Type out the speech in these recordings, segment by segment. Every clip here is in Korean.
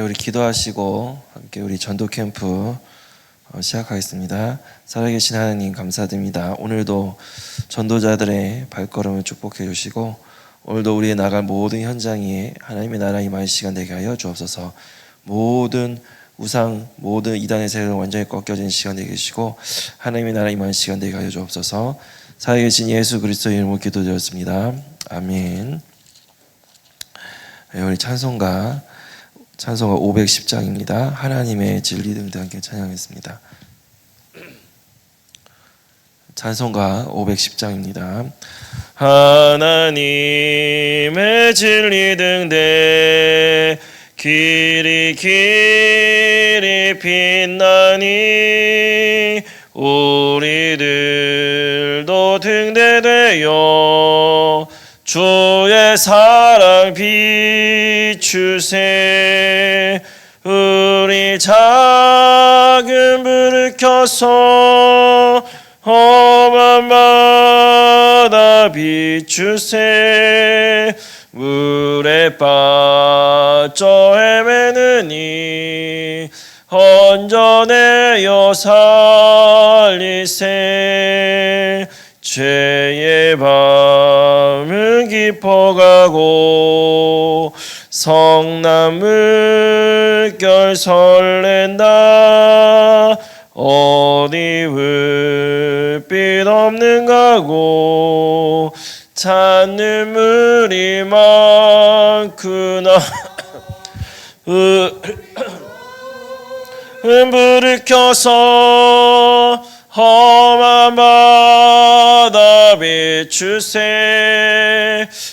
우리 기도하시고 함께 우리 전도 캠프 시작하겠습니다. 살아계신 하나님 감사드립니다. 오늘도 전도자들의 발걸음을 축복해 주시고 오늘도 우리의 나갈 모든 현장에 하나님의 나라 임할 시간 되게 하여 주옵소서. 모든 우상, 모든 이단의 세력을 완전히 꺾여진 시간 되게 해주시고 하나님의 나라 임할 시간 되게 하여 주옵소서. 살아계신 예수 그리스도의 이름으로 기도드렸습니다. 아멘. 우리 찬송가 510장입니다. 하나님의 진리 등등 함께 찬양했습니다. 찬송가 510장입니다. 하나님의 진리 등대 길이 빛나니 우리들도 등대되어 주의 사랑 비추세. 우리 작은 불을 켜서 험한 바다 비추세. 물에 빠져 헤매는 이 헌전하여 살리세. 죄의 밤은 깊어가고 성난 물결 설렌다. 어디 불빛 없는가고 찾는 물이 많구나. 불을 켜서 험한 바다 비추세.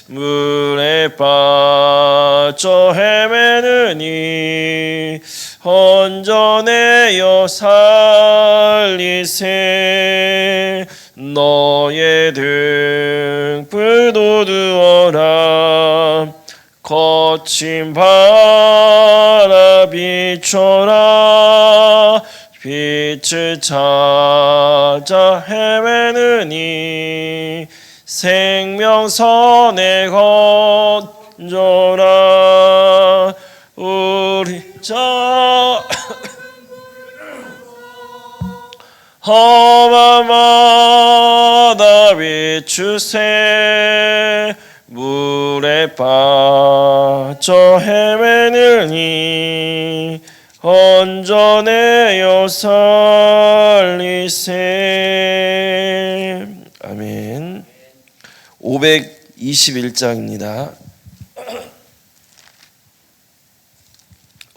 물에 빠져 헤매는 이 헌전하여 살리세. 너의 등불도 두어라. 거친 바라 비춰라. 빛을 찾아 헤매는 이 생명선에 건져라. 우리 험한 바다 비추세. 물에 빠져 헤매는 이 헌전하여 살리세. 아멘. 521장입니다.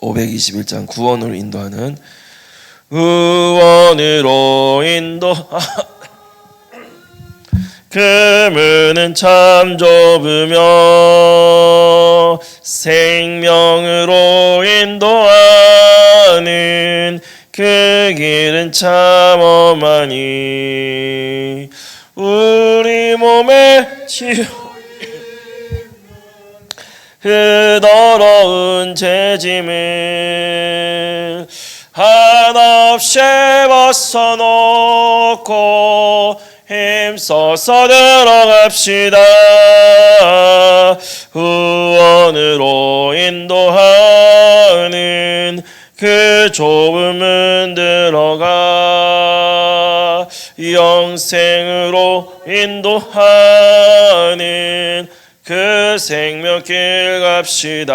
521장 구원으로 인도하는 구원으로 그 문은 참 좁으며 생명으로 인도하는 그 길은 참 험하니 우리 몸에 그 더러운 죄짐을 한없이 벗어놓고 힘써서 들어갑시다. 구원으로 인도하는 그 좁은 문 들어가 영생으로 인도하는 그 생명길 갑시다.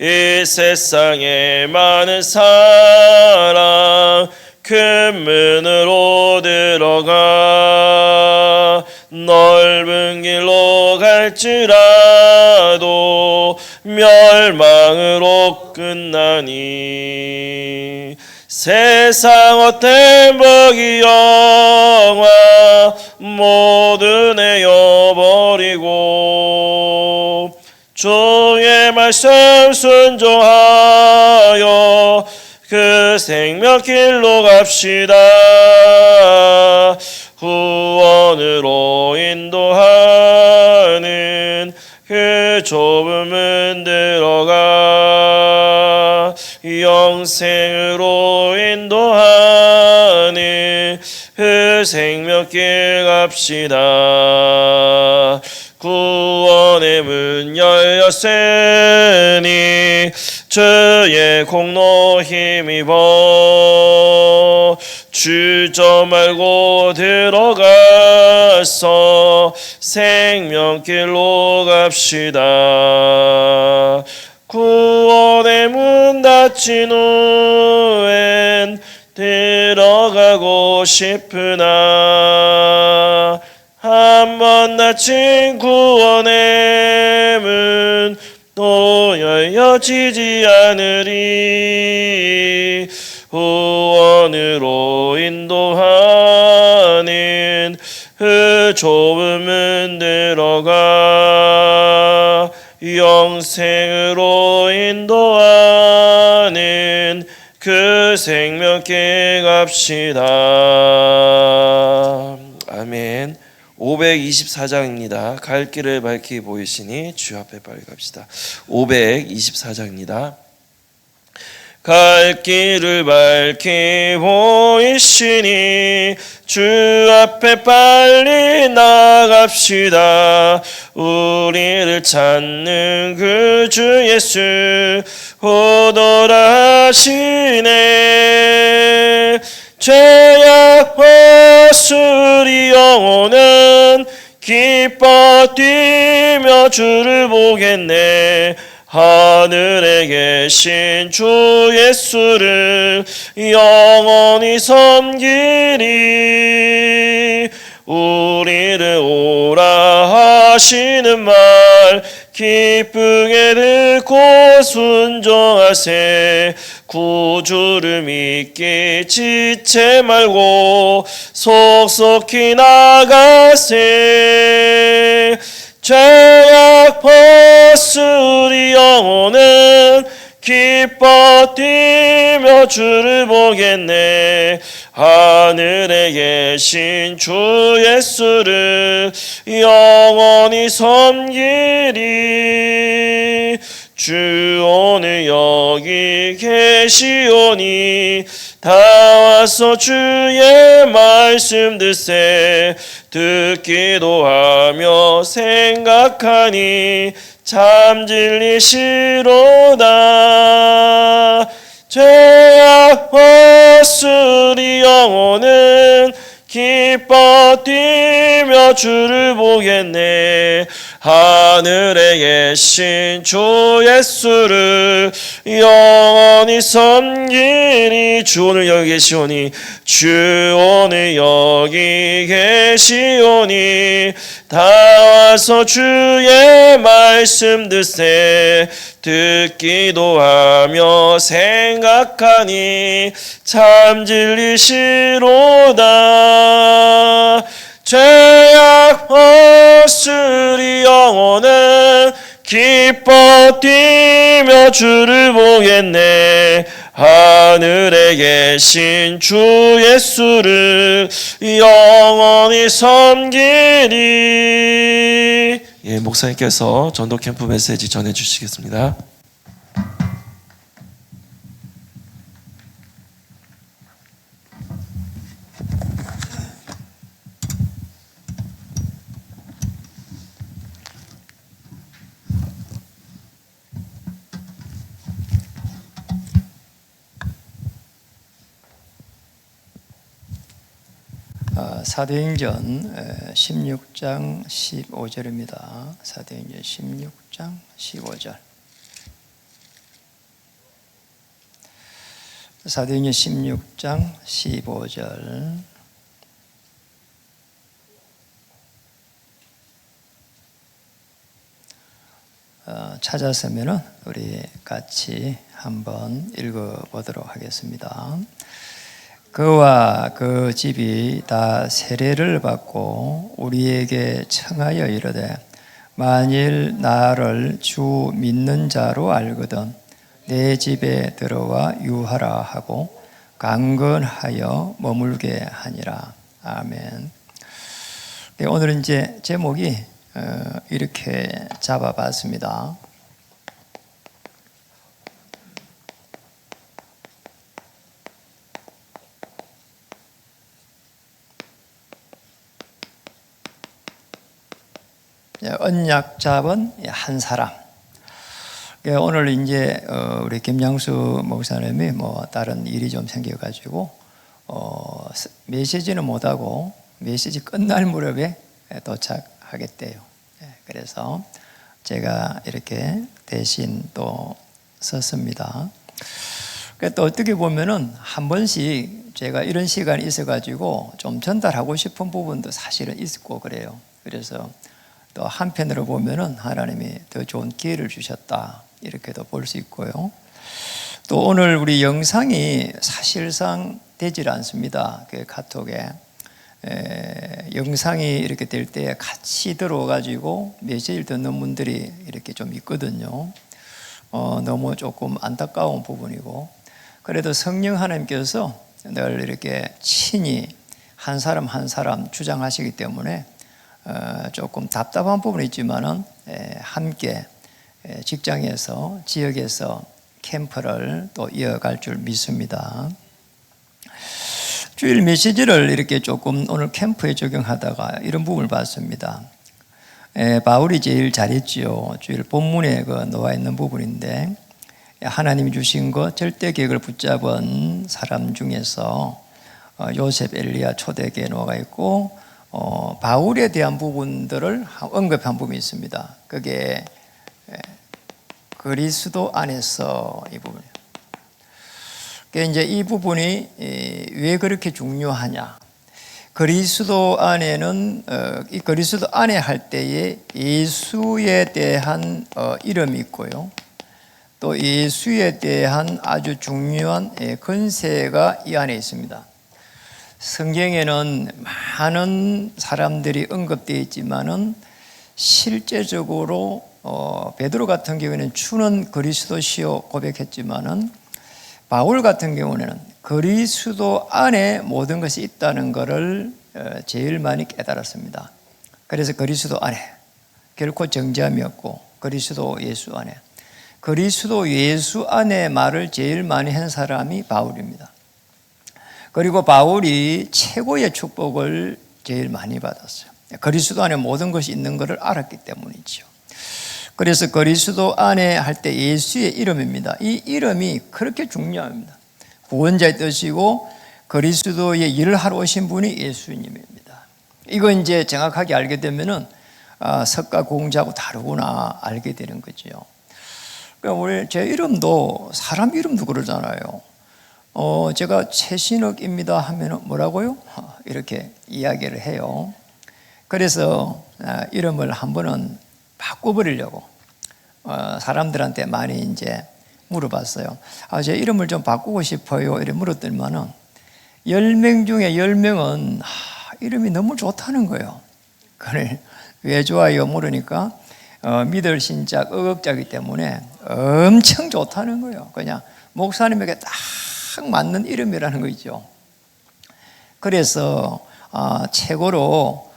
이 세상에 많은 사람 큰 문으로 들어가 넓은 길로 갈지라도 멸망으로 끝나니 세상 헛된 복이 영화 모두 내어버리고 주의 말씀 순종하여 그 생명길로 갑시다. 구원으로 인도하는 그 좁은 문 들어가 영생으로 인도하는 그 생명길 갑시다. 구원의 구원의 문 열렸으니 주의 공로 힘입어 주저 말고 들어가서 생명길로 갑시다. 구원의 문 닫힌 후엔 들어가고 싶으나 한 번 닫힌 구원의 문 또 열려지지 않으리. 후원으로 인도하는 그 좁은 문 들어가 영생으로 인도하는 그 생명길 갑시다. 아멘. 524장입니다. 갈 길을 밝히 보이시니 주 앞에 빨리 갑시다. 524장입니다. 갈 길을 밝히 보이시니 주 앞에 빨리 나갑시다. 우리를 찾는 그 주 예수 오더라 하시네. 죄악 벗으리 영혼은 기뻐 뛰며 주를 보겠네. 하늘에 계신 주 예수를 영원히 섬기리. 우리를 오라 하시는 말 기쁘게 듣고 순종하세. 구주를 믿기 지체 말고 속속히 나가세. 죄악 벗으리 영혼은 기뻐 뛰며 주를 보겠네. 하늘에 계신 주 예수를 영원히 섬기리. 주 오늘 여기 계시오니 다 와서 주의 말씀 듣세. 듣기도 하며 생각하니 참 진리시로다. 죄악 벗으리 영혼은 기뻐 뛰며 주를 보겠네. 하늘에 계신 주 예수를 영원히 섬기리. 주 오늘 여기 계시오니 주 오늘 여기 계시오니 다 와서 주의 말씀 듣세. 듣기도 하며 생각하니 참 진리시로다. 죄악 벗으리 영혼은 기뻐 뛰며 주를 보겠네. 하늘에 계신 주 예수를 영원히 섬기리. 예, 목사님께서 전도 캠프 메시지 전해 주시겠습니다. 사도행전 16장 15절입니다. 사도행전 16장 15절. 사도행전 16장 15절. 찾았으면 우리 같이 한번 읽어보도록 하겠습니다. 그와 그 집이 다 세례를 받고 우리에게 청하여 이르되 만일 나를 주 믿는 자로 알거든 내 집에 들어와 유하라 하고 강건하여 머물게 하니라. 아멘. 네, 오늘은 이제 제목이 이렇게 잡아봤습니다. 언약 잡은 한 사람. 오늘 이제 우리 김양수 목사님이 뭐 다른 일이 좀 생겨가지고 메시지는 못하고 메시지 끝날 무렵에 도착하겠대요. 그래서 제가 이렇게 대신 또 썼습니다. 또 어떻게 보면은 한 번씩 제가 이런 시간이 있어가지고 좀 전달하고 싶은 부분도 사실은 있고 그래요. 그래서 또 한편으로 보면은 하나님이 더 좋은 기회를 주셨다 이렇게도 볼 수 있고요. 또 오늘 우리 영상이 사실상 되질 않습니다. 그 카톡에 영상이 이렇게 될 때 같이 들어가지고 메시지를 듣는 분들이 이렇게 좀 있거든요. 너무 조금 안타까운 부분이고, 그래도 성령 하나님께서 늘 이렇게 친히 한 사람 한 사람 주장하시기 때문에 조금 답답한 부분이 있지만은 함께 직장에서 지역에서 캠프를 또 이어갈 줄 믿습니다. 주일 메시지를 이렇게 조금 오늘 캠프에 적용하다가 이런 부분을 봤습니다. 바울이 제일 잘했지요. 주일 본문에 놓아 있는 부분인데, 하나님이 주신 것 절대 계획을 붙잡은 사람 중에서 요셉, 엘리야, 초대교회에 놓아 있고, 바울에 대한 부분들을 언급한 부분이 있습니다. 그게 그리스도 안에서 이 부분이에요. 그러니까 이제 이 부분이 왜 그렇게 중요하냐? 그리스도 안에는 이 그리스도 안에 할 때에 예수에 대한 이름이 있고요. 또 예수에 대한 아주 중요한 권세가 이 안에 있습니다. 성경에는 많은 사람들이 언급되어 있지만은 실제적으로 베드로 같은 경우에는 주는 그리스도시요 고백했지만은 바울 같은 경우에는 그리스도 안에 모든 것이 있다는 것을 제일 많이 깨달았습니다. 그래서 그리스도 안에, 결코 정죄함이었고 그리스도 예수 안에, 그리스도 예수 안에 말을 제일 많이 한 사람이 바울입니다. 그리고 바울이 최고의 축복을 제일 많이 받았어요. 그리스도 안에 모든 것이 있는 것을 알았기 때문이죠. 그래서 그리스도 안에 할 때 예수의 이름입니다. 이 이름이 그렇게 중요합니다. 구원자의 뜻이고 그리스도의 일을 하러 오신 분이 예수님입니다. 이거 이제 정확하게 알게 되면은 석가 공자하고 다르구나 알게 되는 거죠. 그러니까 우리 제 이름도 사람 이름도 그러잖아요. 제가 최신욱입니다 하면은 뭐라고요? 이렇게 이야기를 해요. 그래서 이름을 한 번은 바꿔버리려고 사람들한테 많이 이제 물어봤어요. 제 이름을 좀 바꾸고 싶어요. 이렇게 물었더니만은 10명 중에 10명은 이름이 너무 좋다는 거예요. 그래 왜 좋아요? 물으니까 믿을 신작 어극자이기 때문에 엄청 좋다는 거예요. 그냥 목사님에게 딱 맞는 이름이라는 거죠. 그래서 최고로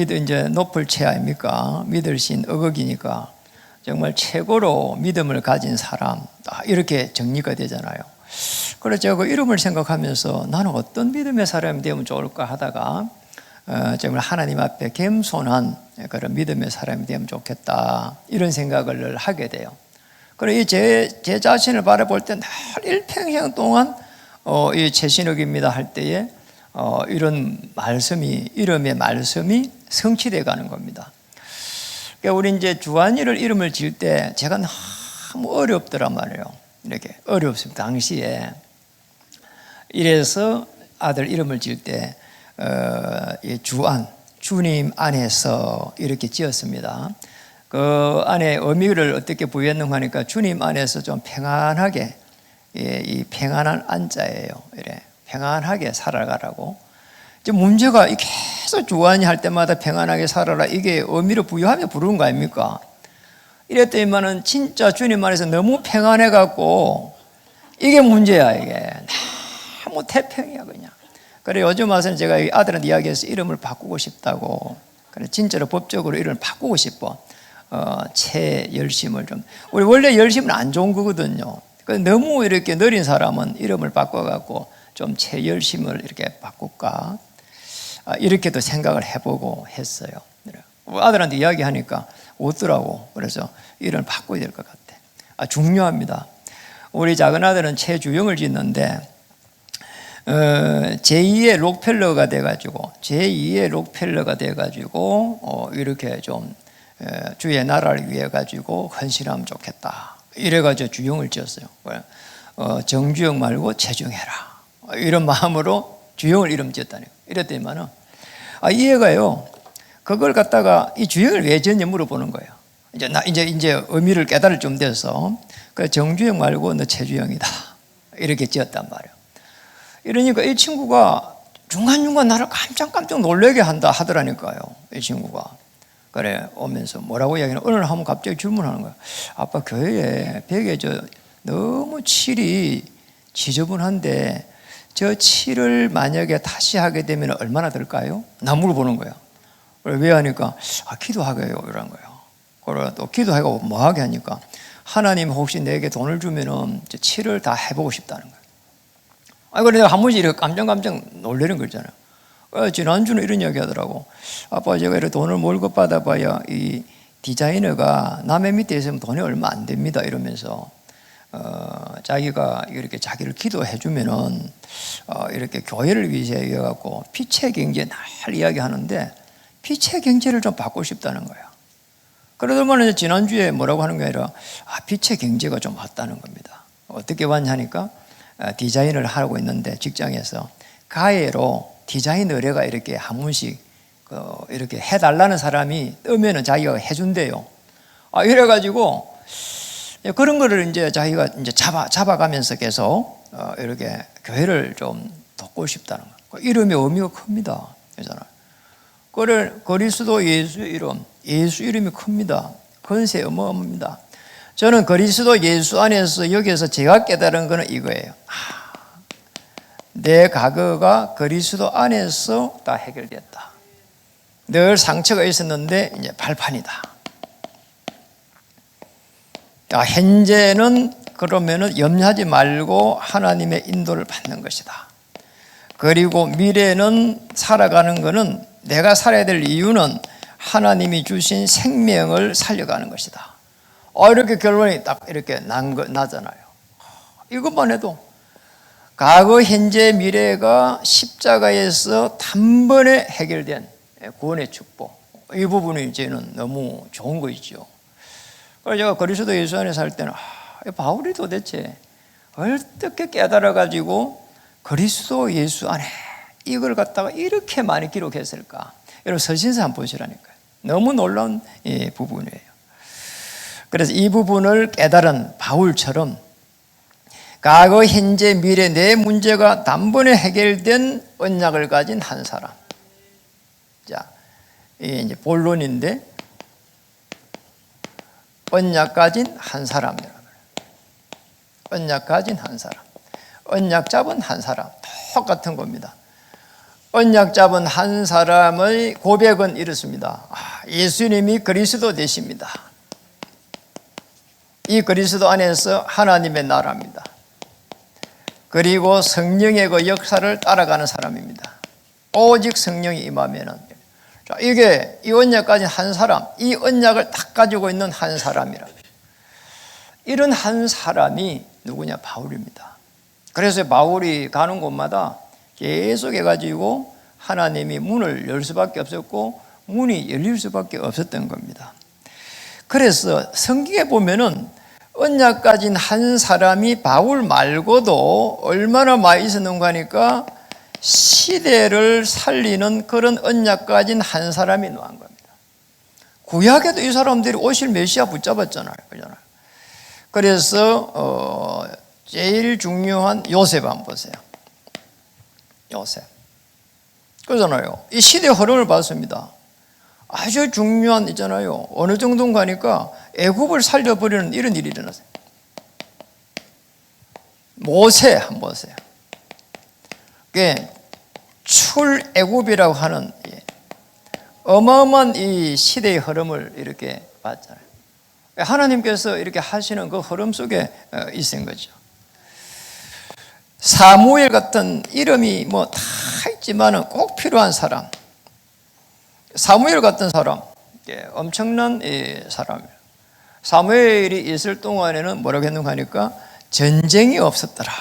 이제 높을 채 아닙니까? 믿을 신 어극이니까 정말 최고로 믿음을 가진 사람 이렇게 정리가 되잖아요. 그래서 제가 그 이름을 생각하면서 나는 어떤 믿음의 사람이 되면 좋을까 하다가 정말 하나님 앞에 겸손한 그런 믿음의 사람이 되면 좋겠다 이런 생각을 하게 돼요. 그리고 제 자신을 바라볼 때 늘 일평생 동안 이 최신욱입니다 할 때에 이런 말씀이, 이름의 말씀이 성취되어 가는 겁니다. 그러니까 우리 이제 주한이를 이름을 지을 때 제가 너무 어렵더란 말이에요. 이렇게 어렵습니다. 당시에. 이래서 아들 이름을 지을 때, 주안, 주님 안에서 이렇게 지었습니다. 그 안에 의미를 어떻게 부여했는가 하니까 주님 안에서 좀 평안하게, 이 평안한 안자예요. 이래. 평안하게 살아가라고. 이제 문제가 계속 주안이 할 때마다 평안하게 살아라 이게 의미를 부여하며 부르는 거 아닙니까? 이랬더니만은 진짜 주님 안에서 너무 평안해 갖고 이게 문제야. 이게 너무 태평이야 그냥. 그래 요즘 와서는 제가 아들한테 이야기해서 이름을 바꾸고 싶다고. 그래 진짜로 법적으로 이름을 바꾸고 싶어. 최열심을 좀. 우리 원래 열심은 안 좋은 거거든요. 너무 이렇게 느린 사람은 이름을 바꿔갖고 좀 최열심을 이렇게 바꿀까 이렇게도 생각을 해보고 했어요. 아들한테 이야기하니까 웃더라고. 그래서 이름을 바꿔야 될 것 같아. 중요합니다. 우리 작은 아들은 최주영을 짓는데 제2의 록펠러가 돼가지고 이렇게 좀 주의 나라를 위해 가지고 헌신하면 좋겠다. 이래가지고 주영을 지었어요. 정주영 말고 최주영해라. 이런 마음으로 주영을 이름 지었다니까. 이랬더니만은 이 애가요, 그걸 갖다가 이 주영을 왜 지었냐 물어보는 거예요. 이제 의미를 깨달을 좀 돼서 그 정주영 말고 너 최주영이다. 이렇게 지었단 말이에요. 이러니까 이 친구가 중간중간 나를 깜짝깜짝 놀라게 한다 하더라니까요. 이 친구가. 그래 오면서 뭐라고 이야기하냐. 어느 날 하면 갑자기 질문하는 거야. 아빠 교회에 벽에 너무 칠이 지저분한데 저 칠을 만약에 다시 하게 되면 얼마나 들까요? 나 물어보는 거야. 왜 하니까 기도하게요 이런 거예요. 그래 또 기도하고 뭐 하게 하니까 하나님 혹시 내게 돈을 주면은 저 칠을 다 해보고 싶다는 거예요. 그래 내가 한 번씩 이렇게 깜짝깜짝 놀라는 거 있잖아요. 지난주는 이런 이야기 하더라고. 아빠 제가 이렇게 돈을 몰고 받아봐야 이 디자이너가 남의 밑에 있으면 돈이 얼마 안 됩니다 이러면서 자기가 이렇게 자기를 기도해 주면은 이렇게 교회를 위해 갖고 빛의 경제 날 이야기하는데 빛의 경제를 좀 받고 싶다는 거야. 그러더만 지난주에 뭐라고 하는 게 아니라 빛의 경제가 좀 왔다는 겁니다. 어떻게 왔냐 하니까 디자인을 하고 있는데 직장에서 가해로 디자인 의뢰가 이렇게 한 번씩 이렇게 해달라는 사람이 뜨면은 자기가 해준대요. 이래가지고 그런 거를 이제 자기가 이제 잡아가면서 계속 이렇게 교회를 좀 돕고 싶다는 거. 이름의 의미가 큽니다. 그잖아요. 그리스도 예수 이름이 큽니다. 건세 어마어마합니다. 저는 그리스도 예수 안에서 여기에서 제가 깨달은 거는 이거예요. 내 과거가 그리스도 안에서 다 해결됐다. 늘 상처가 있었는데 이제 발판이다. 현재는 그러면은 염려하지 말고 하나님의 인도를 받는 것이다. 그리고 미래는 살아가는 것은 내가 살아야 될 이유는 하나님이 주신 생명을 살려가는 것이다. 이렇게 결론이 딱 이렇게 나잖아요. 이것만 해도 과거, 현재, 미래가 십자가에서 단번에 해결된 구원의 축복. 이 부분이 이제는 너무 좋은 거 있죠. 그래서 제가 그리스도 예수 안에 살 때는 바울이 도대체 어떻게 깨달아가지고 그리스도 예수 안에 이걸 갖다가 이렇게 많이 기록했을까? 여러분 서신서 한번 보시라니까요. 너무 놀라운 부분이에요. 그래서 이 부분을 깨달은 바울처럼 과거, 현재, 미래 내 문제가 단번에 해결된 언약을 가진 한 사람. 자, 이게 이제 본론인데 언약 가진 한 사람이라고 해요. 언약 가진 한 사람. 언약 잡은 한 사람. 똑같은 겁니다. 언약 잡은 한 사람의 고백은 이렇습니다. 예수님이 그리스도 되십니다. 이 그리스도 안에서 하나님의 나라입니다. 그리고 성령의 그 역사를 따라가는 사람입니다. 오직 성령이 임하면은 이게 이 언약 가진 한 사람, 이 언약을 딱 가지고 있는 한 사람이라. 이런 한 사람이 누구냐? 바울입니다. 그래서 바울이 가는 곳마다 계속 해가지고 하나님이 문을 열 수밖에 없었고 문이 열릴 수밖에 없었던 겁니다. 그래서 성경에 보면은 언약 가진 한 사람이 바울 말고도 얼마나 많이 있었는가 하니까 시대를 살리는 그런 언약 가진 한 사람이 나온 겁니다. 구약에도 이 사람들이 오실 메시아 붙잡았잖아요. 그래서 제일 중요한 요셉 한번 보세요. 요셉. 그러잖아요. 이 시대 흐름을 봤습니다. 아주 중요한 있잖아요. 어느 정도인가 하니까 애굽을 살려버리는 이런 일이 일어났어요. 모세 한번 보세요. 그게 출애굽이라고 하는 어마어마한 이 시대의 흐름을 이렇게 봤잖아요. 하나님께서 이렇게 하시는 그 흐름 속에 있은 거죠. 사무엘 같은 이름이 뭐 다 있지만은 꼭 필요한 사람. 사무엘 같은 사람, 엄청난 사람이에요. 사무엘이 있을 동안에는 뭐라고 했는가 하니까 전쟁이 없었더라.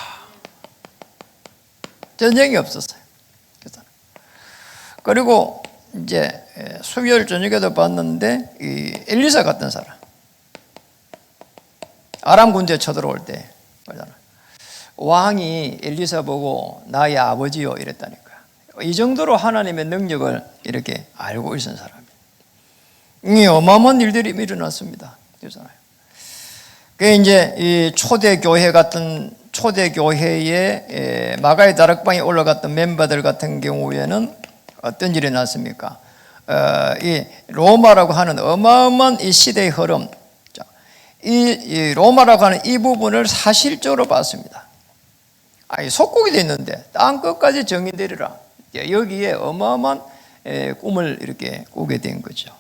전쟁이 없었어요. 그리고 이제 수요일 저녁에도 봤는데 이 엘리사 같은 사람, 아람 군대 쳐들어올 때 왕이 엘리사 보고 나의 아버지요 이랬다니까요. 이 정도로 하나님의 능력을 이렇게 알고 있는 사람이에요. 이 어마어마한 일들이 일어났습니다. 그렇잖아요. 그 이제 이 초대교회 같은 초대교회에 마가의 다락방에 올라갔던 멤버들 같은 경우에는 어떤 일이 났습니까? 이 로마라고 하는 어마어마한 이 시대의 흐름, 이 로마라고 하는 이 부분을 사실적으로 봤습니다. 속국이 돼 있는데 땅 끝까지 정의되리라. 여기에 어마어마한 꿈을 이렇게 꾸게 된 거죠.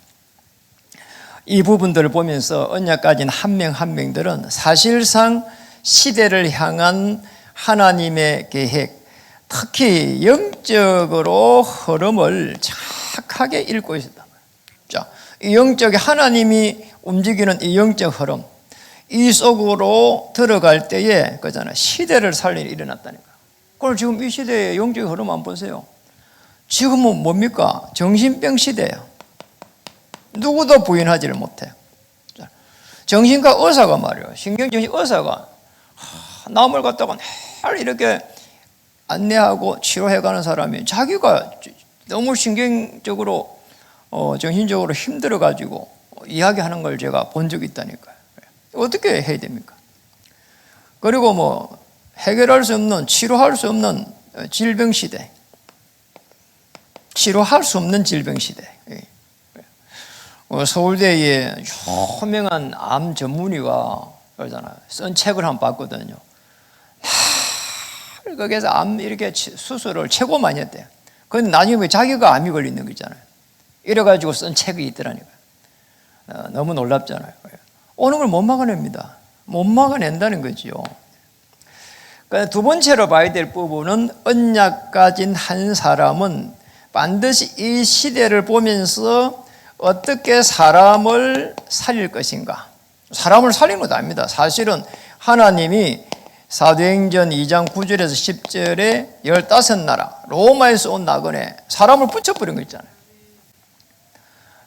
이 부분들을 보면서 언약 가진 한 명 한 명들은 사실상 시대를 향한 하나님의 계획, 특히 영적으로 흐름을 정확하게 읽고 있었단 말이에요. 자, 이 영적 하나님이 움직이는 이 영적 흐름, 이 속으로 들어갈 때에 그잖아요. 시대를 살릴 일이 일어났다니까. 그럼 지금 이 시대의 영적 흐름 한번 보세요. 지금은 뭡니까? 정신병 시대예요. 누구도 부인하지를 못해요. 정신과 의사가 말이에요. 신경정신 의사가 남을 갖다가 늘 이렇게 안내하고 치료해가는 사람이 자기가 너무 신경적으로 정신적으로 힘들어가지고 이야기하는 걸 제가 본 적이 있다니까요. 어떻게 해야 됩니까? 그리고 뭐 해결할 수 없는, 치료할 수 없는 질병 시대, 치료할 수 없는 질병 시대. 서울대의 유명한 암 전문의가 그러잖아요. 쓴 책을 한번 봤거든요. 거기에서 암 이렇게 수술을 최고 많이 했대요. 그런데 나중에 자기가 암이 걸리는 거 있잖아요. 이래가지고 쓴 책이 있더라니까요. 너무 놀랍잖아요. 오는 걸 못 막아냅니다. 못 막아낸다는 거지요. 그러니까 두 번째로 봐야 될 부분은 언약 가진 한 사람은 반드시 이 시대를 보면서 어떻게 사람을 살릴 것인가. 사람을 살린 것도 아닙니다. 사실은 하나님이 사도행전 2장 9절에서 10절에 15나라 로마에서 온 나그네 사람을 붙여버린 거 있잖아요.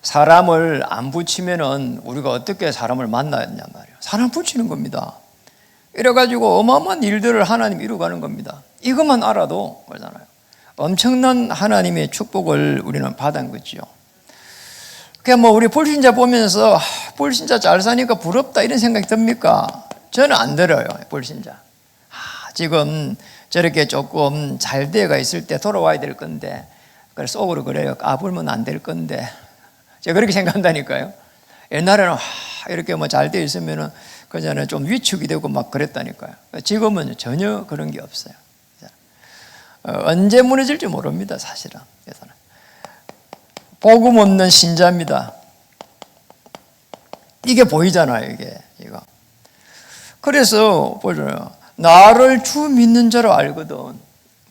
사람을 안 붙이면은 우리가 어떻게 사람을 만나냐 말이에요. 사람 붙이는 겁니다. 이래가지고 어마어마한 일들을 하나님이 이루어가는 겁니다. 이것만 알아도 그러잖아요. 엄청난 하나님의 축복을 우리는 받은 거죠. 그냥 뭐 우리 불신자 보면서 불신자 잘 사니까 부럽다 이런 생각이 듭니까? 저는 안 들어요. 불신자. 지금 저렇게 조금 잘 되어가 있을 때 돌아와야 될 건데 그래서 속으로 그래요. 까불면 안 될 건데 제가 그렇게 생각한다니까요. 옛날에는 이렇게 뭐 잘 되어 있으면은 그전에 좀 위축이 되고 막 그랬다니까요. 지금은 전혀 그런 게 없어요. 언제 무너질지 모릅니다. 사실은. 그래서는 복음 없는 신자입니다. 이게 보이잖아요. 이거. 그래서 보잖아요. 나를 주 믿는 자로 알거든.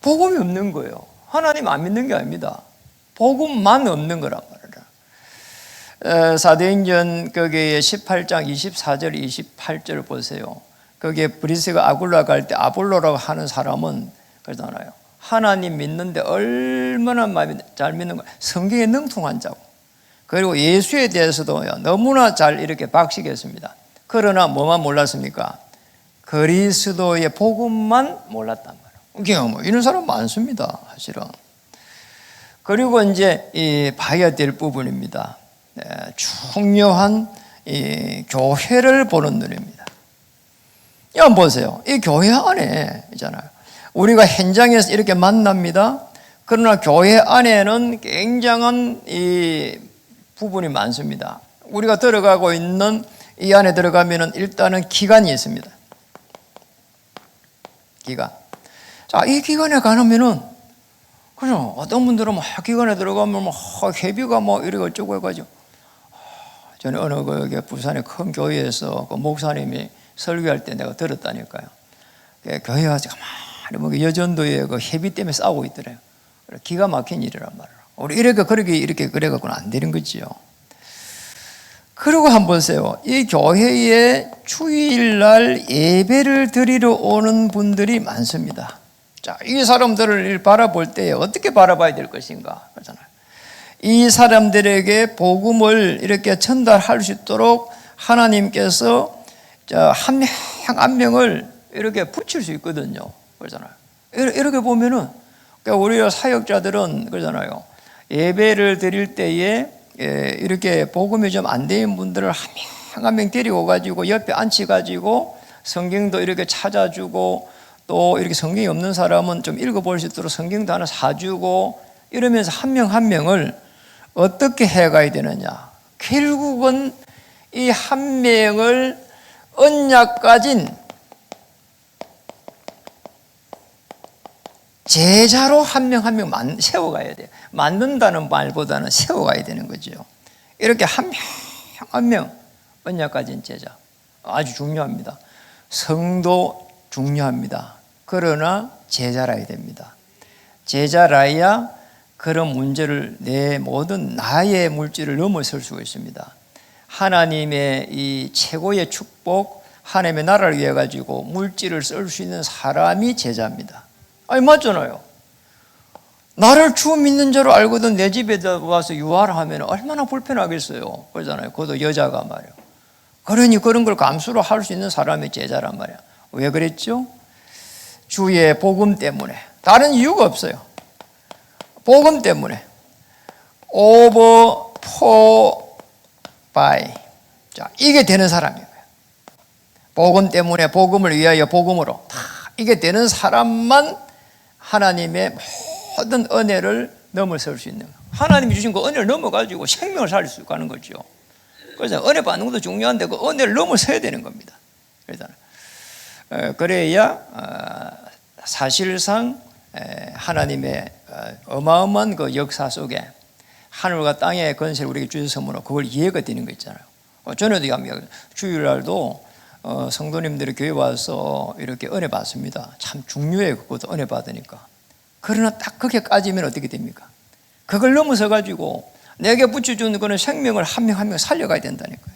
복음이 없는 거예요. 하나님 안 믿는 게 아닙니다. 복음만 없는 거란 말이에요. 사도행전 거기에 18장 24절 28절 보세요. 거기에 브리스가 아굴라 갈 때 아볼로라고 하는 사람은 그러잖아요. 하나님 믿는데 얼마나 잘 믿는 거야. 성경에 능통한 자고. 그리고 예수에 대해서도 너무나 잘 이렇게 박식했습니다. 그러나 뭐만 몰랐습니까? 그리스도의 복음만 몰랐단 말이에요. 뭐 이런 사람 많습니다. 사실은. 그리고 이제 봐야 될 부분입니다. 중요한 이 교회를 보는 눈입니다. 한번 보세요. 이 교회 안에 있잖아요. 우리가 현장에서 이렇게 만납니다. 그러나 교회 안에는 굉장한 이 부분이 많습니다. 우리가 들어가고 있는 이 안에 들어가면은 일단은 기간이 있습니다. 기간. 자, 이 기간에 가면은 그죠? 어떤 분들은 막 기간에 들어가면 막 회비가 뭐 이러고 어쩌고 해가지고 전에 어느 그 부산의 큰 교회에서 그 목사님이 설교할 때 내가 들었다니까요. 교회 와서 가만히 여전도에 그 회비 때문에 싸우고 있더래요. 기가 막힌 일이란 말이에요. 우리 이렇게 그렇게 그래갖고는 안 되는 거지요. 그리고 한번 보세요. 이 교회에 주일날 예배를 드리러 오는 분들이 많습니다. 자, 이 사람들을 바라볼 때 어떻게 바라봐야 될 것인가? 그렇잖아요. 이 사람들에게 복음을 이렇게 전달할 수 있도록 하나님께서 한 명 한 명을 이렇게 붙일 수 있거든요. 그렇잖아요. 이렇게 보면은 그러니까 우리 사역자들은 그러잖아요. 예배를 드릴 때에 이렇게 복음이 좀 안 되는 분들을 한 명 한 명 데리고 가지고 옆에 앉혀 가지고 성경도 이렇게 찾아주고 또 이렇게 성경이 없는 사람은 좀 읽어볼 수 있도록 성경도 하나 사주고 이러면서 한 명 한 명을 어떻게 해가야 되느냐. 결국은 이 한 명을 언약 가진 제자로 한 명 한 명 세워가야 돼요. 만든다는 말보다는 세워가야 되는 거죠. 이렇게 한 명 한 명 언약 가진 제자 아주 중요합니다. 성도 중요합니다. 그러나 제자라야 됩니다. 제자라야 그런 문제를 내 모든 나의 물질을 넘어설 수가 있습니다. 하나님의 이 최고의 축복, 하나님의 나라를 위해 가지고 물질을 쓸 수 있는 사람이 제자입니다. 아니 맞잖아요. 나를 주 믿는 자로 알거든 내 집에 와서 유하라 하면 얼마나 불편하겠어요. 그러잖아요. 그것도 여자가 말이에요. 그러니 그런 걸 감수로 할 수 있는 사람이 제자란 말이야. 왜 그랬죠? 주의 복음 때문에. 다른 이유가 없어요. 복음 때문에. over for by. 자, 이게 되는 사람이에요. 복음 때문에 복음을 위하여 복음으로 다 이게 되는 사람만 하나님의 모든 은혜를 넘어설 수 있는 거예요. 하나님이 주신 그 은혜를 넘어가지고 생명을 살릴 수 있는 거죠. 그래서 은혜 받는 것도 중요한데 그 은혜를 넘어서야 되는 겁니다. 그래야 사실상 하나님의 어마어마한 그 역사 속에 하늘과 땅의 건세를 우리에게 주셨으므로 그걸 이해가 되는 거 있잖아요. 전에도 얘기합니다. 주일날도 성도님들이 교회 와서 이렇게 은혜 받습니다. 참 중요해요. 그것도 은혜 받으니까. 그러나 딱 그게 까지면 어떻게 됩니까? 그걸 넘어서 가지고 내게 붙여준 그런 생명을 한 명 한 명 살려가야 된다니까요.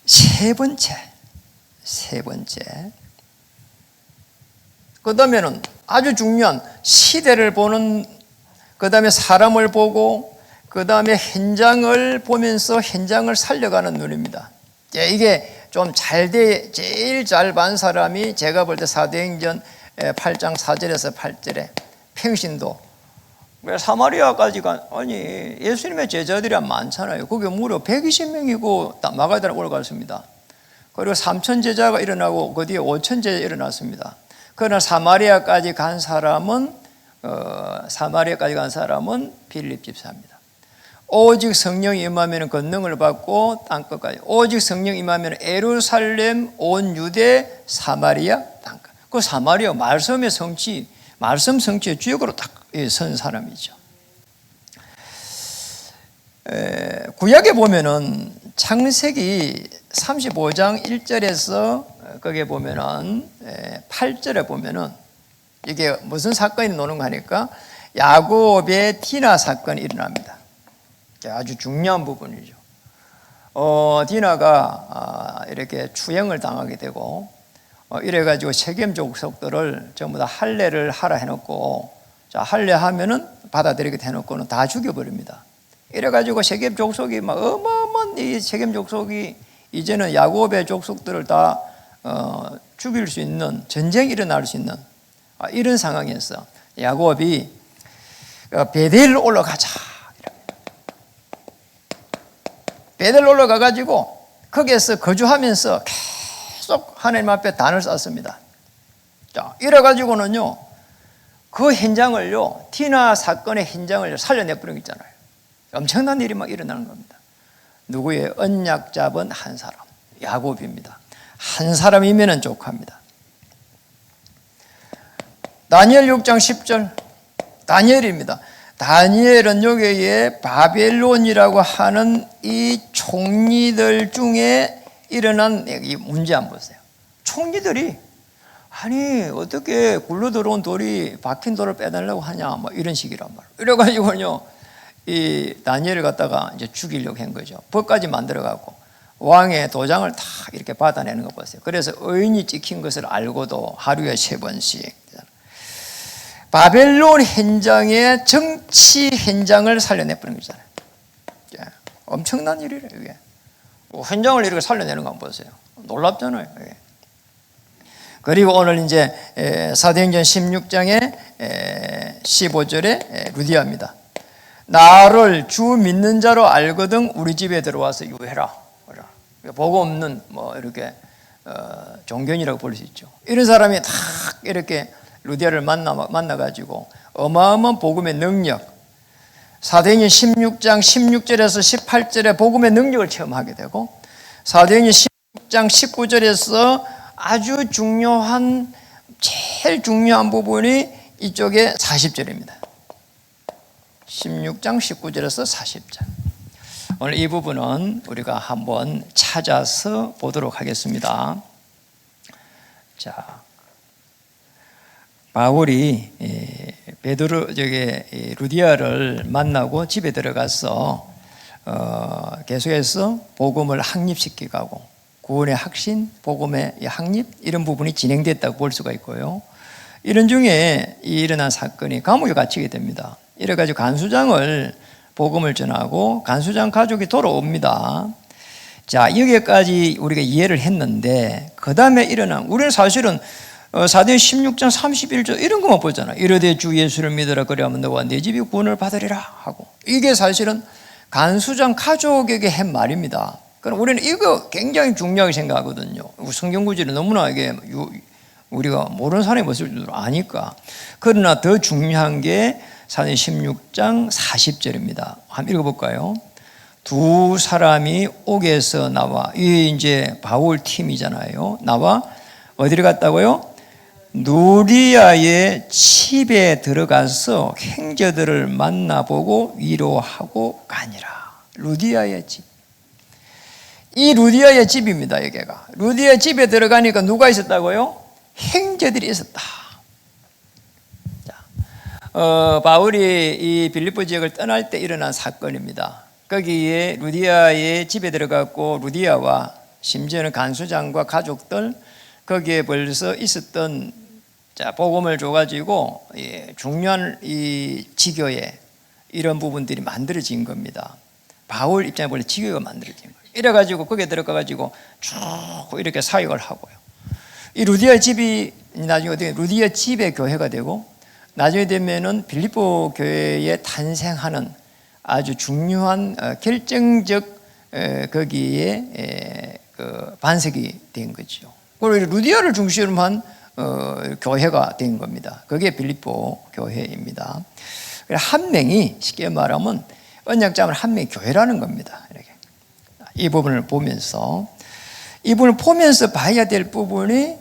세 번째. 그 다음에는 아주 중요한 시대를 보는, 그 다음에 사람을 보고, 그 다음에 현장을 보면서 현장을 살려가는 눈입니다. 이게 좀 제일 잘 반 사람이 제가 볼 때 사도행전 8장 4절에서 8절에 평신도. 사마리아까지 아니 예수님의 제자들이 많잖아요. 그게 무려 120명이고 마가다라 올라갔습니다. 그리고 3천 제자가 일어나고 그 뒤에 5천 제자 일어났습니다. 그러나 사마리아까지 간 사람은 빌립 집사입니다. 오직 성령이 임하면 권능을 받고 땅끝까지. 오직 성령이 임하면 예루살렘, 온 유대, 사마리아 땅끝. 그 사마리아 말씀의 성취, 말씀 성취의 주역으로 딱 선 사람이죠. 구약에 보면은 창세기 35장 1절에서 거기에 보면은 8절에 보면은 이게 무슨 사건이 노는가 하니까 야곱의 디나 사건이 일어납니다. 아주 중요한 부분이죠. 디나가 이렇게 추행을 당하게 되고 이래가지고 세겜 족속들을 전부 다 할례를 하라 해놓고 자 할례하면은 받아들이게 해놓고는 다 죽여버립니다. 이래가지고 세겜 족속이 막 어마어마한 이 세겜 족속이 이제는 야곱의 족속들을 다 죽일 수 있는 전쟁이 일어날 수 있는 이런 상황이었어. 야곱이 베델로 올라가자. 베델로 올라가가지고 거기에서 거주하면서 계속 하나님 앞에 단을 쌓습니다. 자, 이래가지고는요, 그 현장을요, 디나 사건의 현장을 살려내버린 거 있잖아요. 엄청난 일이 막 일어나는 겁니다. 누구의 언약 잡은 한 사람, 야곱입니다. 한 사람이면은 족합니다. 다니엘 6장 10절, 다니엘입니다. 다니엘은 여기에 바벨론이라고 하는 이 총리들 중에 일어난 이 문제 한번 보세요. 총리들이 아니 어떻게 굴러 들어온 돌이 박힌 돌을 빼달라고 하냐 뭐 이런 식이란 말이에요. 이래가지고요 이 다니엘을 갖다가 이제 죽이려고 한 거죠. 법까지 만들어 갖고 왕의 도장을 다 이렇게 받아내는 거 보세요. 그래서 의인이 찍힌 것을 알고도 하루에 3번씩 바벨론 현장의 정치 현장을 살려내버린 거잖아요. 엄청난 일이래요, 이게. 현장을 이렇게 살려내는 거 한번 보세요. 놀랍잖아요, 이게. 그리고 오늘 이제 사도행전 16장의 15절에 루디아입니다. 나를 주 믿는 자로 알거든 우리 집에 들어와서 유해라. 보고 없는 뭐 이렇게 종견이라고 볼 수 있죠. 이런 사람이 딱 이렇게 루디아를 만나가지고 어마어마한 복음의 능력, 사도행전 16장 16절에서 18절에 복음의 능력을 체험하게 되고, 사도행전 16장 19절에서 아주 중요한, 제일 중요한 부분이 이쪽에 40절입니다. 16장 19절에서 40절. 오늘 이 부분은 우리가 한번 찾아서 보도록 하겠습니다. 자, 바울이 루디아를 만나고 집에 들어가서 계속해서 복음을 확립시키고 구원의 확신, 복음의 확립 이런 부분이 진행됐다고 볼 수가 있고요. 이런 중에 일어난 사건이 감옥에 갇히게 됩니다. 이래가지고 간수장을 복음을 전하고 간수장 가족이 돌아옵니다. 자, 여기까지 우리가 이해를 했는데 그 다음에 일어난, 우리는 사실은 사도행 16장 31절 이런 것만 보잖아요. 이르되 주 예수를 믿으라 그리하면 너와 내 집이 구원을 받으리라 하고, 이게 사실은 간수장 가족에게 한 말입니다. 그럼 우리는 이거 굉장히 중요하게 생각하거든요. 성경 구절이 너무나 이게 우리가 모르는 사람이 없을 줄 아니까. 그러나 더 중요한 게 사도행 16장 40절입니다. 한번 읽어볼까요? 두 사람이 옥에서 나와, 이 이제 바울 팀이잖아요. 나와 어디를 갔다고요? 누리아의 집에 들어가서 형제들을 만나보고 위로하고 가니라. 루디아의 집. 이 루디아의 집입니다, 여기가. 루디아의 집에 들어가니까 누가 있었다고요? 형제들이 있었다. 자, 바울이 이 빌립보 지역을 떠날 때 일어난 사건입니다. 거기에 루디아의 집에 들어갔고, 루디아와 심지어는 간수장과 가족들, 거기에 벌써 있었던, 자, 복음을 줘가지고 중요한 이 지교에 이런 부분들이 만들어진 겁니다. 바울 입장에 보면 지교가 만들어진 거예요. 이래가지고 거기에 들어가가지고 쭉 이렇게 사역을 하고요. 이 루디아 집이 나중에 어떻게 루디아 집의 교회가 되고, 나중에 되면은 빌립보 교회에 탄생하는 아주 중요한 결정적 거기에 그 반석이 된 거죠. 그리고 루디아를 중심으로 한 교회가 된 겁니다. 그게 빌립보 교회입니다. 한 명이 쉽게 말하면 언약자면 한 명이 교회라는 겁니다. 이렇게. 이 부분을 보면서 봐야 될 부분이,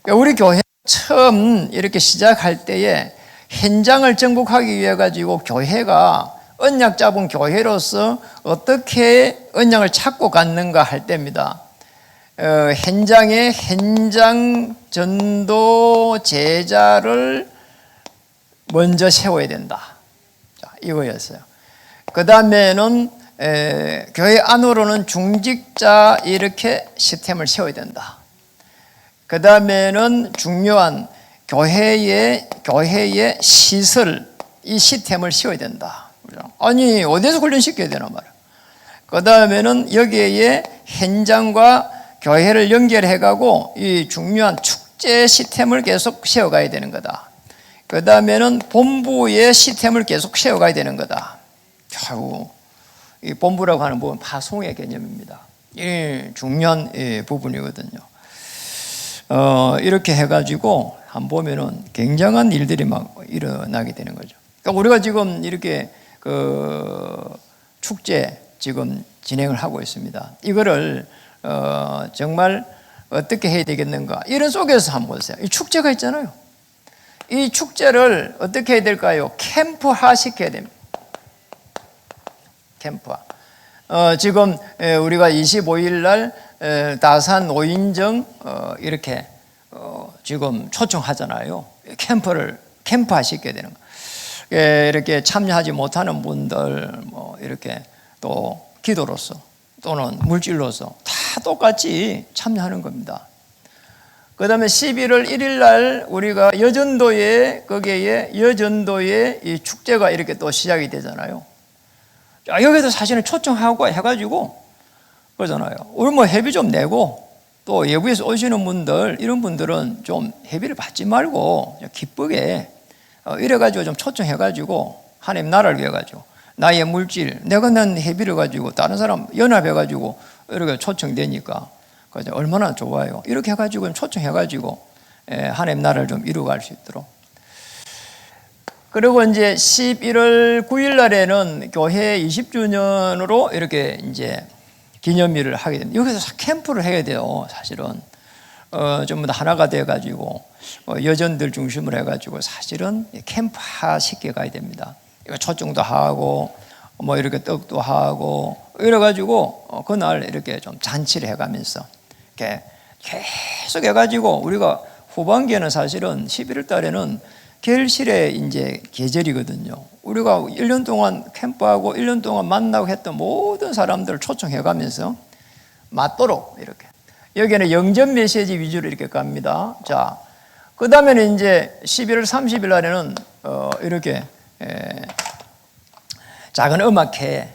우리 교회 처음 이렇게 시작할 때에 현장을 정복하기 위해 가지고 교회가 언약 잡은 교회로서 어떻게 언약을 찾고 갔는가 할 때입니다. 현장에 현장 전도 제자를 먼저 세워야 된다. 자, 이거였어요. 그 다음에는 교회 안으로는 중직자 이렇게 시스템을 세워야 된다. 그 다음에는 중요한 교회의 시설, 이 시스템을 세워야 된다. 아니, 어디서 훈련시켜야 되나 말이야. 그 다음에는 여기에 현장과 교회를 연결해가고 이 중요한 축제 시스템을 계속 세워가야 되는 거다. 그 다음에는 본부의 시스템을 계속 세워가야 되는 거다. 결국 이 본부라고 하는 부분은 파송의 개념입니다. 이 중요한 부분이거든요. 이렇게 해가지고 한번 보면은 굉장한 일들이 막 일어나게 되는 거죠. 그러니까 우리가 지금 이렇게 그 축제 지금 진행을 하고 있습니다. 이거를 정말 어떻게 해야 되겠는가? 이런 속에서 한번 보세요. 이 축제가 있잖아요. 이 축제를 어떻게 해야 될까요? 캠프화 시켜야 됩니다. 캠프화. 지금 우리가 25일 날 다산 노인정 이렇게 지금 초청하잖아요. 캠프화 시켜야 되는 거. 이렇게 참여하지 못하는 분들 뭐 이렇게 또 기도로서 또는 물질로서 다 똑같이 참여하는 겁니다. 그 다음에 11월 1일 날 우리가 여전도에 거기에 여전도에 이 축제가 이렇게 또 시작이 되잖아요. 자, 여기도 사실은 초청하고 해가지고 그러잖아요. 우리 뭐 회비 좀 내고 또 외부에서 오시는 분들 이런 분들은 좀 회비를 받지 말고 기쁘게 이래가지고 좀 초청해가지고 하나님 나라를 위해가지고 나의 물질 내가 낸 회비를 가지고 다른 사람 연합해가지고 이렇게 초청되니까 그죠? 얼마나 좋아요. 이렇게 해가지고 초청해가지고 하나님 나라를 좀 이루어갈 수 있도록. 그리고 이제 11월 9일 날에는 교회 20주년으로 이렇게 이제 기념일을 하게 됩니다. 여기서 캠프를 해야 돼요. 사실은 전부 다 하나가 돼가지고 여전들 중심으로 해가지고 사실은 캠프화 시켜 가야 됩니다. 초청도 하고 뭐 이렇게 떡도 하고 이래가지고 그날 이렇게 좀 잔치를 해가면서 이렇게 계속 해가지고 우리가 후반기에는 사실은 11월 달에는 결실의 이제 계절이거든요. 우리가 1년 동안 캠프하고 1년 동안 만나고 했던 모든 사람들을 초청해가면서 맞도록 이렇게 여기는 영전 메시지 위주로 이렇게 갑니다. 자, 그 다음에는 이제 11월 30일 날에는 이렇게 작은 음악회,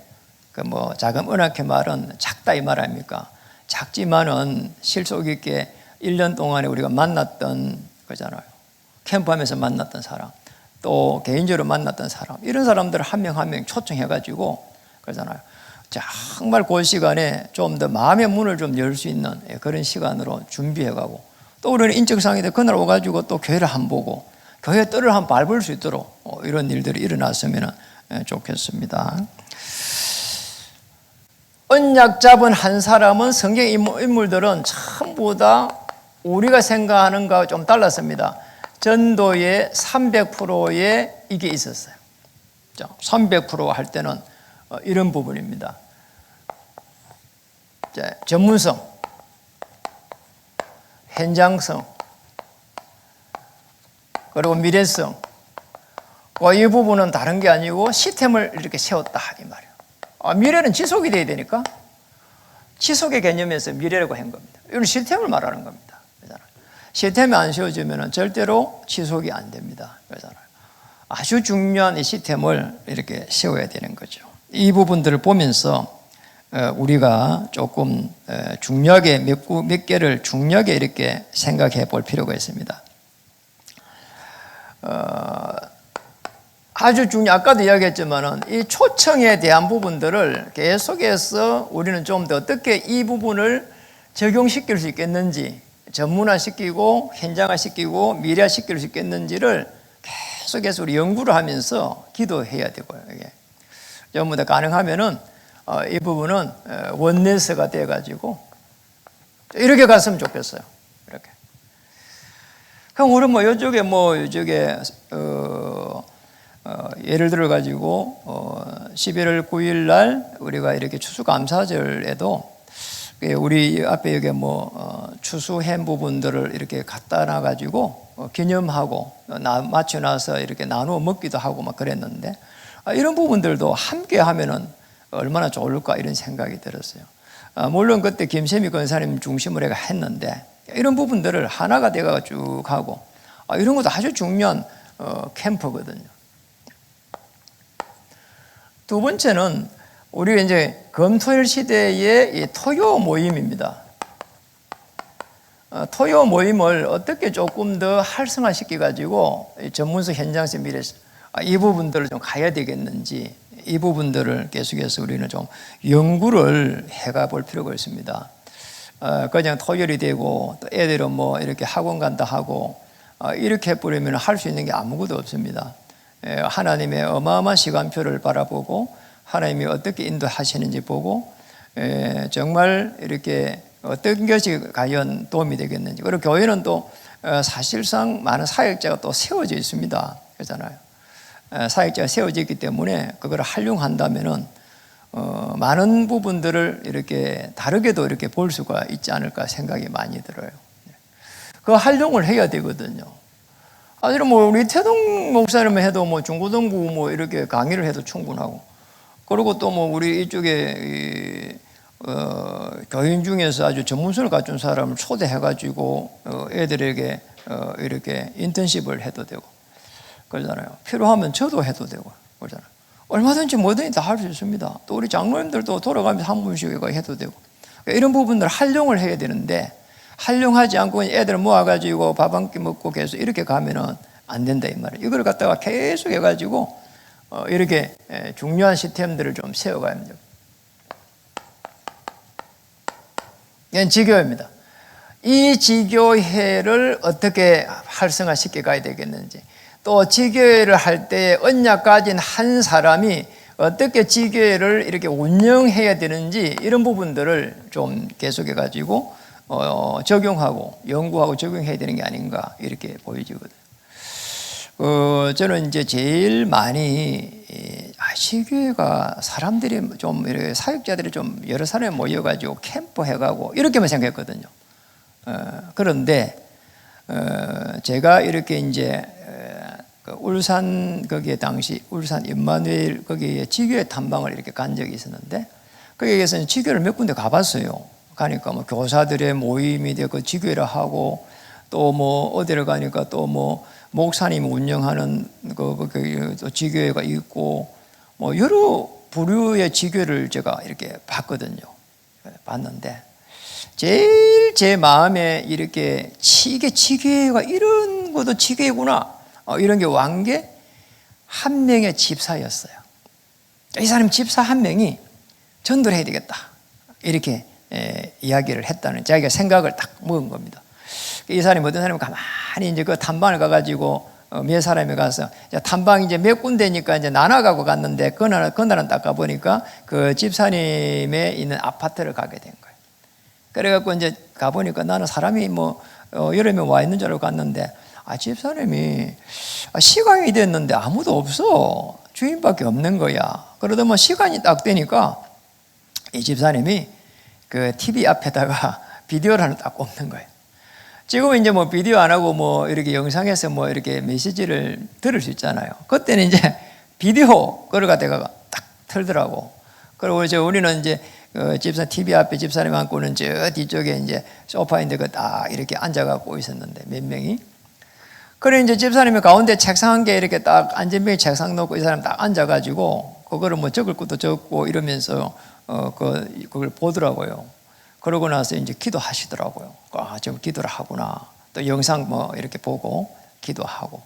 작은 음악회 말은 작다 이 말 아닙니까? 작지만은 실속 있게 1년 동안에 우리가 만났던 거잖아요. 캠프하면서 만났던 사람, 또 개인적으로 만났던 사람, 이런 사람들을 한 명 한 명 초청해가지고 그러잖아요. 정말 그 시간에 좀 더 마음의 문을 좀 열 수 있는 그런 시간으로 준비해가고 또 우리는 인적상인데 그날 오가지고 또 교회를 한번 보고 교회 뜰을 한번 밟을 수 있도록 이런 일들이 일어났으면 좋겠습니다. 언약 잡은 한 사람은 성경 인물들은 전부 다 우리가 생각하는 것과 좀 달랐습니다. 전도의 300%의 이게 있었어요. 300% 할 때는 이런 부분입니다. 전문성, 현장성, 그리고 미래성. 이 부분은 다른 게 아니고 시스템을 이렇게 세웠다 이 말이에요. 미래는 지속이 돼야 되니까 지속의 개념에서 미래라고 한 겁니다. 이건 시스템을 말하는 겁니다. 시스템이 안 세워지면 절대로 지속이 안 됩니다. 아주 중요한 이 시스템을 이렇게 세워야 되는 거죠. 이 부분들을 보면서 우리가 조금 중요하게 몇 개를 중요하게 이렇게 생각해 볼 필요가 있습니다. 아주 아까도 이야기했지만은 이 초청에 대한 부분들을 계속해서 우리는 좀 더 어떻게 이 부분을 적용시킬 수 있겠는지, 전문화시키고 현장화시키고 미래화시킬 수 있겠는지를 계속해서 우리 연구를 하면서 기도해야 되고요. 이게 전부 다 가능하면은 이 부분은 원내스가 돼가지고 이렇게 갔으면 좋겠어요. 이렇게. 그럼 우리 이쪽에 예를 들어 가지고 11월 9일 날 우리가 이렇게 추수감사절에도 우리 앞에 여기 추수한 부분들을 이렇게 갖다 놔 가지고 기념하고 맞춰놔서 이렇게 나누어 먹기도 하고 막 그랬는데 이런 부분들도 함께 하면은 얼마나 좋을까 이런 생각이 들었어요. 물론 그때 김세미 권사님 중심으로 해가 했는데 이런 부분들을 하나가 돼가 쭉 하고 이런 것도 아주 중요한 캠프거든요. 두 번째는 우리가 이제 금토일 시대의 이 토요 모임입니다. 토요 모임을 어떻게 조금 더 활성화시켜 가지고 전문성 현장성 미래성 이 부분들을 좀 가야 되겠는지 이 부분들을 계속해서 우리는 좀 연구를 해가 볼 필요가 있습니다. 그냥 토요일이 되고 또 애들은 이렇게 학원 간다 하고 이렇게 해버리면 할 수 있는 게 아무것도 없습니다. 하나님의 어마어마한 시간표를 바라보고 하나님이 어떻게 인도하시는지 보고 정말 이렇게 어떤 것이 과연 도움이 되겠는지. 그리고 교회는 또 사실상 많은 사역자가 또 세워져 있습니다. 그렇잖아요. 사역자가 세워져 있기 때문에 그걸 활용한다면은 많은 부분들을 이렇게 다르게도 이렇게 볼 수가 있지 않을까 생각이 많이 들어요. 그 활용을 해야 되거든요. 사실은 뭐 우리 태동 목사님을 해도 뭐 중고등부 뭐 이렇게 강의를 해도 충분하고, 그리고 또 뭐 우리 이쪽에 교인 중에서 아주 전문성을 갖춘 사람을 초대해가지고 애들에게 이렇게 인턴십을 해도 되고 그러잖아요. 필요하면 저도 해도 되고 그러잖아요. 얼마든지 뭐든지 다 할 수 있습니다. 또 우리 장로님들도 돌아가면서 한 분씩 해도 되고, 이런 부분들 활용을 해야 되는데, 활용하지 않고 애들 모아가지고 밥 한 끼 먹고 계속 이렇게 가면은 안 된다 이 말이에요. 이걸 갖다가 계속 해가지고 이렇게 중요한 시스템들을 좀 세워가야 합니다. 이건 지교회입니다. 이 지교회를 어떻게 활성화시켜 가야 되겠는지, 또 지교회를 할 때 언약 가진 한 사람이 어떻게 지교회를 이렇게 운영해야 되는지, 이런 부분들을 좀 계속해 가지고 적용하고 연구하고 적용해야 되는 게 아닌가 이렇게 보여지거든요. 저는 이제 제일 많이 지교회가 사람들이 좀 이렇게 사역자들이 좀 여러 사람이 모여가지고 캠프 해가고 이렇게만 생각했거든요. 그런데 제가 이렇게 이제 울산 거기에 당시 울산 임마누엘 거기에 지교회 탐방을 이렇게 간 적이 있었는데, 거기에서 지교회를 몇 군데 가봤어요. 가니까 뭐 교사들의 모임이 되고 지교회를 하고, 또 뭐 어디를 가니까 또 뭐 목사님이 운영하는 또 지교회가 있고, 뭐 여러 부류의 지교회를 제가 이렇게 봤거든요. 봤는데 제일 제 마음에 이렇게 이게 지교회가 이런 것도 지교회구나 이런 게 완 게 한 명의 집사였어요. 이 사람 집사 한 명이 전도를 해야 되겠다 이렇게 이야기를 했다는, 자기가 생각을 딱 먹은 겁니다. 이 사람이 어떤 사람이 가만히 이제 그 탐방을 가가지고 몇 사람이 가서 탐방 이제 몇 군데니까 이제 나눠가고 갔는데, 그날은 딱 가보니까 그 집사님의 있는 아파트를 가게 된 거예요. 그래갖고 이제 가보니까 나는 사람이 뭐 여러 명 와 있는 줄 알고 갔는데, 집사님이 시간이 됐는데 아무도 없어. 주인밖에 없는 거야. 그러다 뭐 시간이 딱 되니까 이 집사님이 그 TV 앞에다가 비디오를 하나 딱 꼽는 거예요. 지금은 이제 뭐 비디오 안 하고 뭐 이렇게 영상에서 뭐 이렇게 메시지를 들을 수 있잖아요. 그때는 이제 비디오 그걸 갖다가 딱 틀더라고. 그리고 이제 우리는 이제 집사 TV 앞에 집사님 앉고는 저 뒤쪽에 이제 소파인데 그 딱 이렇게 앉아갖고 있었는데 몇 명이. 그래 이제 집사님이 가운데 책상 한 개 이렇게 딱 안전병에 책상 놓고 이 사람 딱 앉아가지고 그거를 뭐 적을 것도 적고 이러면서 그걸 보더라고요. 그러고 나서 이제 기도하시더라고요. 좀 기도를 하구나. 또 영상 뭐 이렇게 보고 기도하고.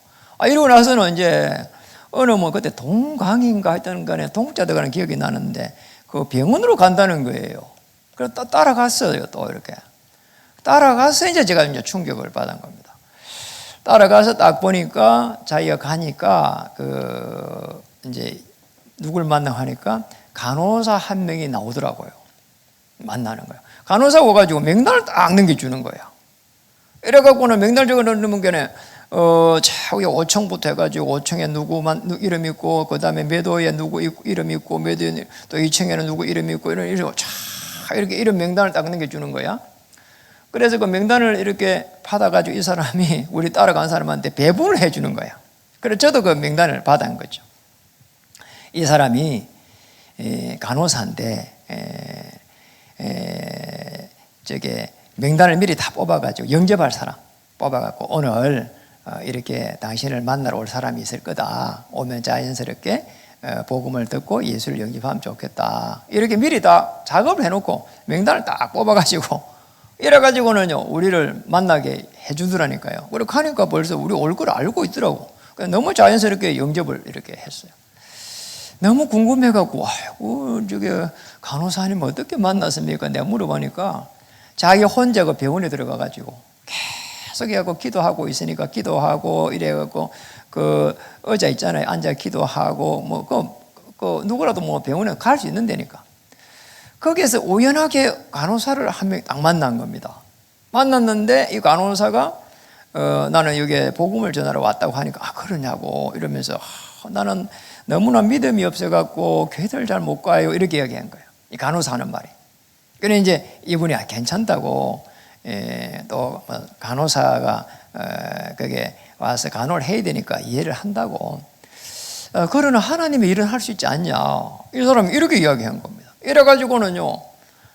이러고 나서는 이제 어느 뭐 그때 동강인가 했던 간에 동자도 가는 기억이 나는데 그 병원으로 간다는 거예요. 그래서 또 따라갔어요. 또 이렇게 따라가서 이제 제가 이제 충격을 받은 겁니다. 따라가서 딱 보니까 자기가 가니까 이제 누굴 만나 하니까 간호사 한 명이 나오더라고요. 만나는 거예요. 간호사 와가지고 명단을 딱 넘겨주는 거야. 이래갖고는 명단 적어 넣는 게네, 저기 5층부터 해가지고 5층에 누구만 이름 있고, 그 다음에 매도에 누구 이름 있고, 매도에 또 2층에는 누구 이름 있고, 이렇게 이름 명단을 딱 넘겨주는 거야. 그래서 그 명단을 이렇게 받아가지고 이 사람이 우리 따라간 사람한테 배분을 해주는 거야. 그래서 저도 그 명단을 받은 거죠. 이 사람이 간호사인데, 저게 명단을 미리 다 뽑아가지고 영접할 사람 뽑아갖고 오늘 이렇게 당신을 만나러 올 사람이 있을 거다. 오면 자연스럽게 복음을 듣고 예수를 영접하면 좋겠다. 이렇게 미리 다 작업을 해놓고 명단을 딱 뽑아가지고 이래가지고는요 우리를 만나게 해주더라니까요. 그렇게 하니까 벌써 우리 얼굴을 알고 있더라고. 너무 자연스럽게 영접을 이렇게 했어요. 너무 궁금해갖고, 저게 간호사님 어떻게 만났습니까? 내가 물어보니까 자기 혼자 그 병원에 들어가가지고 계속 해갖고 기도하고 있으니까 기도하고 이래갖고 그 의자 있잖아요. 앉아 기도하고 뭐 누구라도 뭐 병원에 갈 수 있는 데니까. 거기에서 우연하게 간호사를 한 명 딱 만난 겁니다. 만났는데 이 간호사가 나는 여기에 복음을 전하러 왔다고 하니까 그러냐고 이러면서 나는 너무나 믿음이 없어갖고 교회들 잘 못 가요 이렇게 이야기한 거예요. 이 간호사 하는 말이. 그래 이제 이분이 괜찮다고 또 간호사가 그게 와서 간호를 해야 되니까 이해를 한다고. 그러나 하나님의 일은 할 수 있지 않냐. 이 사람이 이렇게 이야기한 겁니다. 이래가지고는요,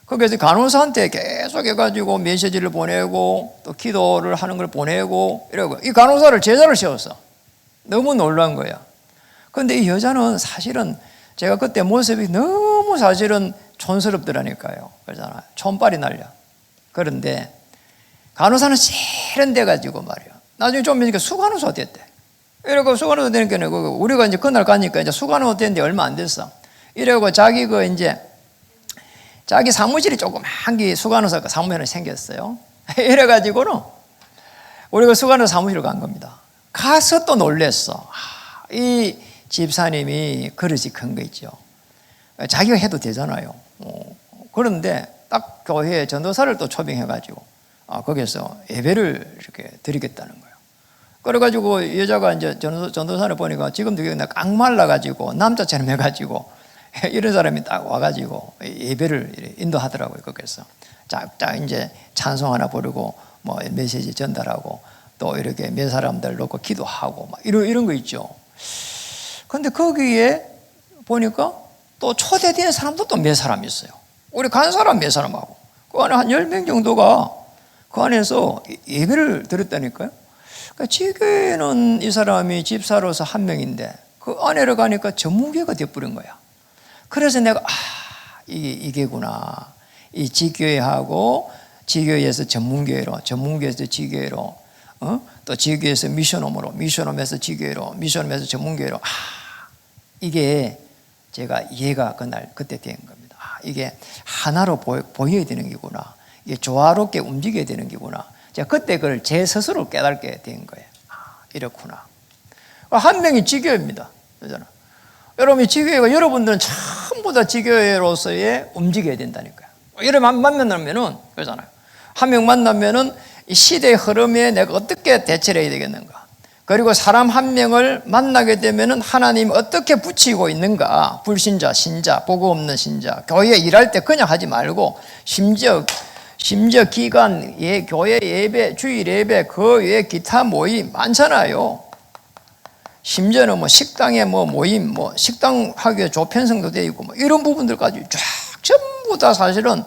거기서 간호사한테 계속 해가지고 메시지를 보내고 또 기도를 하는 걸 보내고 이러고, 이 간호사를 제자를 세웠어. 너무 놀란 거야. 근데 이 여자는 사실은 제가 그때 모습이 너무 사실은 촌스럽더라니까요. 그러잖아요. 촌발이 날려. 그런데 간호사는 세련돼가지고 말이야. 나중에 좀 있으니까 수간호사 됐대. 이래고 수간호사 되니까 우리가 이제 그날 가니까 이제 수간호사 됐는데 얼마 안 됐어. 이래고 자기 자기 사무실이 조그만 게 수간호사 사무실이 생겼어요. 이래가지고는 우리가 수간호사 사무실을 간 겁니다. 가서 또 놀랬어. 이 집사님이 그릇이 큰 거 있죠. 자기가 해도 되잖아요. 그런데 딱 교회에 전도사를 또 초빙해가지고 거기서 예배를 이렇게 드리겠다는 거예요. 그래가지고 여자가 이제 전도사를 보니까 지금도 깡말라가지고 남자처럼 해가지고 이런 사람이 딱 와가지고 예배를 인도하더라고요. 거기서 쫙쫙 이제 찬송 하나 부르고 뭐 메시지 전달하고 또 이렇게 몇 사람들 놓고 기도하고 막 이런 거 있죠. 근데 거기에 보니까 또 초대된 사람도 또 몇 사람 있어요. 우리 간 사람 몇 사람하고 그 안에 한 10명 정도가 그 안에서 예배를 드렸다니까요. 그러니까 지교회는 이 사람이 집사로서 한 명인데 그 안에를 가니까 전문교회가 되어버린 거야. 그래서 내가 이게구나. 이 지교회하고 지교회에서 전문교회로, 전문교회에서 지교회로, 또 지교회에서 미션홈으로, 미션홈에서 지교회로, 미션홈에서 전문교회로. 이게 제가 이해가 그때 된 겁니다. 이게 하나로 보여야 되는 게구나. 이게 조화롭게 움직여야 되는 게구나. 제가 그때 그걸 제 스스로 깨닫게 된 거예요. 이렇구나. 한 명이 지교회입니다. 그잖아. 여러분, 지교회가 여러분들은 전부 다 지교회로서의 움직여야 된다니까요. 이를 만나면은, 그러잖아요. 한 명 만나면은 이 시대의 흐름에 내가 어떻게 대처를 해야 되겠는가. 그리고 사람 한 명을 만나게 되면은 하나님이 어떻게 붙이고 있는가. 불신자, 신자, 복음 없는 신자. 교회에 일할 때 그냥 하지 말고 심지어 기간, 교회 예배, 주일 예배, 그 외에 기타 모임 많잖아요. 심지어는 뭐 식당에 뭐 모임, 뭐 식당 하기에 조편성도 되어 있고 뭐 이런 부분들까지 쫙 전부 다 사실은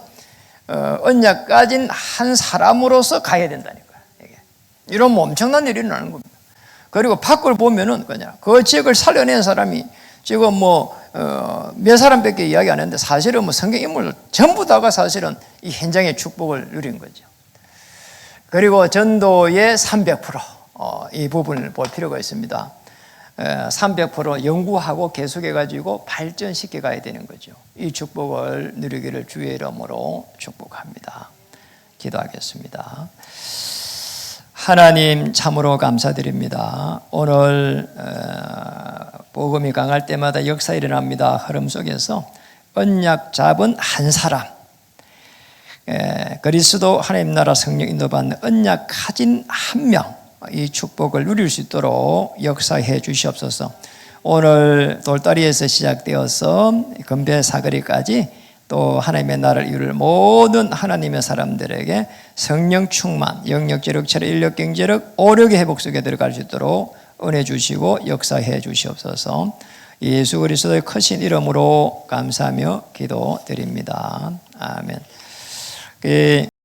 언약 가진 한 사람으로서 가야 된다니까요. 이게. 이러면 엄청난 일이 일어나는 겁니다. 그리고 밖을 보면은 그냥 그 지역을 살려낸 사람이 지금 몇 사람밖에 이야기 안 했는데 사실은 뭐 성경 인물 전부 다가 사실은 이 현장의 축복을 누린 거죠. 그리고 전도의 300%, 이 부분을 볼 필요가 있습니다. 300% 연구하고 계속해가지고 발전시켜 가야 되는 거죠. 이 축복을 누리기를 주의 이름으로 축복합니다. 기도하겠습니다. 하나님 참으로 감사드립니다. 오늘 복음이 강할 때마다 역사 일어납니다. 흐름 속에서 언약 잡은 한 사람, 그리스도 하나님 나라 성령 인도받는 언약 가진 한 명, 이 축복을 누릴 수 있도록 역사해 주시옵소서. 오늘 돌다리에서 시작되어서 건배 사거리까지 또 하나님의 나라를 이룰 모든 하나님의 사람들에게 성령 충만, 영역, 지력, 체력, 인력, 경제력, 오력의 회복 속에 들어갈 수 있도록 은혜 주시고 역사해 주시옵소서. 예수 그리스도의 크신 이름으로 감사하며 기도드립니다. 아멘.